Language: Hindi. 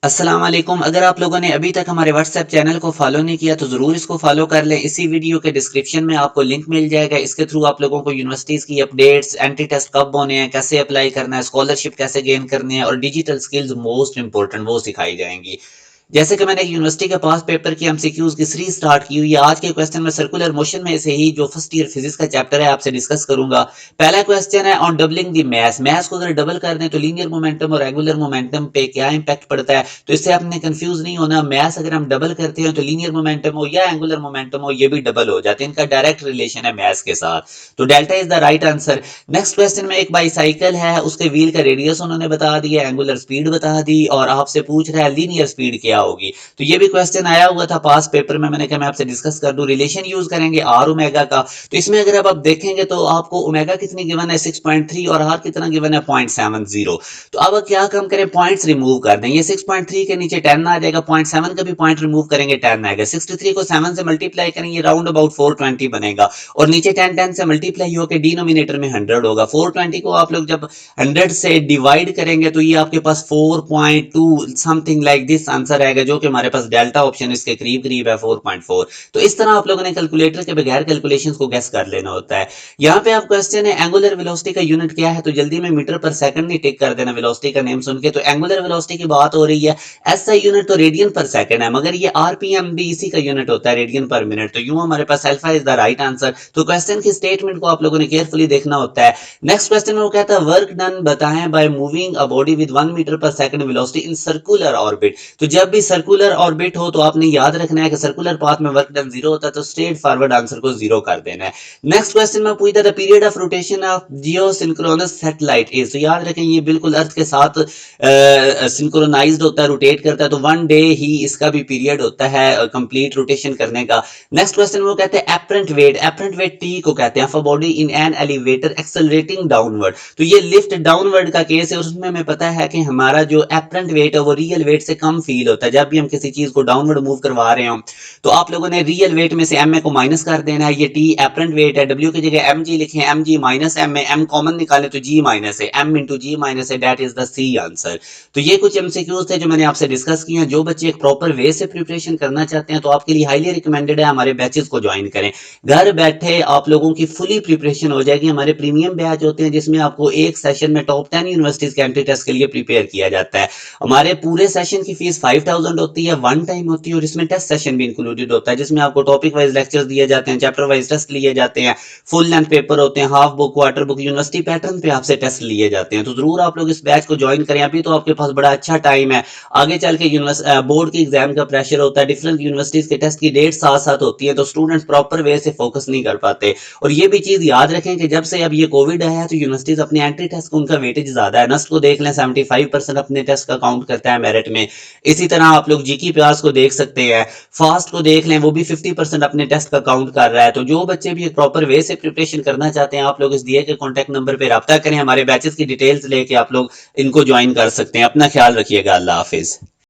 अस्सलाम वालेकुम। अगर आप लोगों ने अभी तक हमारे व्हाट्सएप चैनल को फॉलो नहीं किया तो ज़रूर इसको फॉलो कर लें। इसी वीडियो के डिस्क्रिप्शन में आपको लिंक मिल जाएगा। इसके थ्रू आप लोगों को यूनिवर्सिटीज़ की अपडेट्स, एंट्री टेस्ट कब होने हैं, कैसे अप्लाई करना है, स्कॉलरशिप कैसे गेन करनी है और डिजिटल स्किल्स मोस्ट इंपॉर्टेंट वो सिखाई जाएंगी। जैसे कि मैंने यूनिवर्सिटी के पास पेपर की एमसीक्यूज की सीरीज स्टार्ट की हुई है। आज के क्वेश्चन में सर्कुलर मोशन में से ही जो फर्स्ट ईयर फिजिक्स का चैप्टर है आपसे डिस्कस करूंगा। पहला क्वेश्चन है on doubling the mass. Mass को अगर डबल कर दें तो लीनियर मोमेंटम और रेगुलर मोमेंटम पे क्या इंपैक्ट पड़ता है। तो इससे आपने कंफ्यूज नहीं होना। मैस अगर हम डबल करते हैं तो लीनियर मोमेंटम हो या एंगुलर मोमेंटम हो ये भी डबल हो जाते हैं। इनका डायरेक्ट रिलेशन है मैस के साथ। तो delta is the right answer. Next question में एक बाईसाइकिल है, उसके व्हील का रेडियस उन्होंने बता दिया, एंगुलर स्पीड बता दी और आपसे पूछ रहा है लीनियर स्पीड क्या होगी। तो ये भी क्वेश्चन आया हुआ था पास पेपर में, मैंने कहा मैं आपसे डिस्कस कर दूं। रिलेशन यूज करेंगे आर ओमेगा का। तो इसमें अगर आप देखेंगे तो आपको ओमेगा कितनी गिवन है 6.3 और आर कितना गिवन है 0.70। तो अब क्या काम करें, पॉइंट्स रिमूव कर दें। ये 6.3 के नीचे 10 आ जाएगा, 0.7 का भी पॉइंट रिमूव करेंगे 10 आएगा। 63 को 7 से मल्टीप्लाई करेंगे राउंड अबाउट 420 बनेगा और नीचे 10 10 से मल्टीप्लाई होकर डिनोमिनेटर में 100 होगा। 420 को आप लोग जब 100 से डिवाइड करेंगे तो ये आपके पास 4.2 समथिंग लाइक दिस आंसर आएगा, जो कि हमारे पास डेल्टा ऑप्शन इसके करीब करीब है 4.4। तो इस तरह आप लोगों ने कैलकुलेटर के बगैर कैलकुलेशंस को गैस कर लेना होता है। यहाँ पे आप क्वेश्चन है एंगुलर वेलोसिटी का यूनिट क्या है, तो जल्दी में मीटर पर सेकंड नहीं टिक कर देना वेलोसिटी का नेम सुन के। तो एंगुलर वेलोसिटी की बात हो रही है, एसआई यूनिट तो रेडियन पर सेकंड है, मगर ये आरपीएम भी इसी का यूनिट होता है, रेडियन पर मिनट। तो यूं हमारे पास alpha is the right answer. तो क्वेश्चन की स्टेटमेंट को आप लोगों ने केयरफुली देखना होता है। नेक्स्ट क्वेश्चन में वो कहता है वर्क डन बताएं by moving a body with 1 metre पर second velocity in circular orbit. तो जब भी सर्कुलर ऑर्बिट हो तो आपने याद रखना है कि सर्कुलर पाथ में वर्क डन जीरो होता है, तो स्ट्रेट फॉरवर्ड आंसर को जीरो कर देना है। नेक्स्ट क्वेश्चन में पूछता था period of rotation of Jio synchronous satellite is. तो याद रखें ये बिल्कुल अर्थ के साथ सिंक्रोनाइज्ड होता है, रोटेट करता है। तो 1 डे ही इसका भी पीरियड होता है कंप्लीट रोटेशन करने का। नेक्स्ट क्वेश्चन में वो कहते हैं apparent wait. Apparent wait T को कहते हैं for body in an elevator accelerating downward. तो ये लिफ्ट डाउनवर्ड का केस है, उसमें हमें पता है कि हमारा जो एपरेंट वेट है वो रियल वेट से कम फील होता है जब भी हम किसी चीज को डाउनवर्ड मूव करवा रहे हो। तो आप लोगों ने रियल वेट में से एम ए को माइनस कर देना है। ये टी एपरेंट वेट है, डब्ल्यू की जगह एम जी लिखे, एम जी माइनस एम है, एम कॉमन निकाले तो जी माइनस है, एम इंटू जी माइनस है, that is the C answer. तो ये कुछ एमसीक्यूज थे जो मैंने आपसे डिस्कस किए हैं। जो बच्चे एक प्रॉपर वे से प्रिपरेशन करना चाहते हैं तो आपके लिए हाईली रिकमेंडेड है हमारे बैचेस को ज्वाइन करें। घर बैठे आप लोगों की फुली प्रिपरेशन हो जाएगी। हमारे प्रीमियम बैच होते हैं जिसमें आपको एक सेशन में टॉप 10 यूनिवर्सिटीज के एंट्री टेस्ट के लिए प्रिपेयर किया जाता है। हमारे पूरे सेशन की फीस 5000 होती है, वन टाइम होती है और इसमें टेस्ट सेशन भी इंक्लूडेड होता है जिसमें आपको टॉपिक वाइज लेक्चर्स दिए जाते हैं, चैप्टर वाइज टेस्ट लिए जाते हैं, फुल लेंथ पेपर होते हैं, half book quarter book university pattern पे आपसे टेस्ट लिए जाते हैं। तो जरूर आप लोग इस बैच को ज्वाइन करें, अभी तो आपके पास बड़ा अच्छा टाइम है। आगे चल के बोर्ड की एग्जाम का प्रेशर होता है, डिफरेंट यूनिवर्सिटीज के टेस्ट की डेट साथ साथ होती है, तो स्टूडेंट्स प्रॉपर वे से फोकस नहीं कर पाते। और ये भी चीज याद रखें कि जब से अब ये कोविड आया है तो यूनिवर्सिटीज अपने एंट्री टेस्ट को उनका वेटेज ज्यादा है। नस्ट को देख लें 75% अपने टेस्ट का काउंट करता है मेरिट में। इसी तरह आप लोग जीकी प्यास को देख सकते हैं, फास्ट को देख लें वो भी 50% अपने टेस्ट का काउंट कर रहा है। तो जो बच्चे भी एक प्रॉपर वे से प्रिपरेशन करना चाहते हैं आप लोग इस दिए के कॉन्टैक्ट नंबर पर रब्ता करें, हमारे बैचेस की डिटेल्स लेके आप लोग इनको ज्वाइन कर सकते हैं। अपना ख्याल रखिएगा, अल्लाह हाफिज।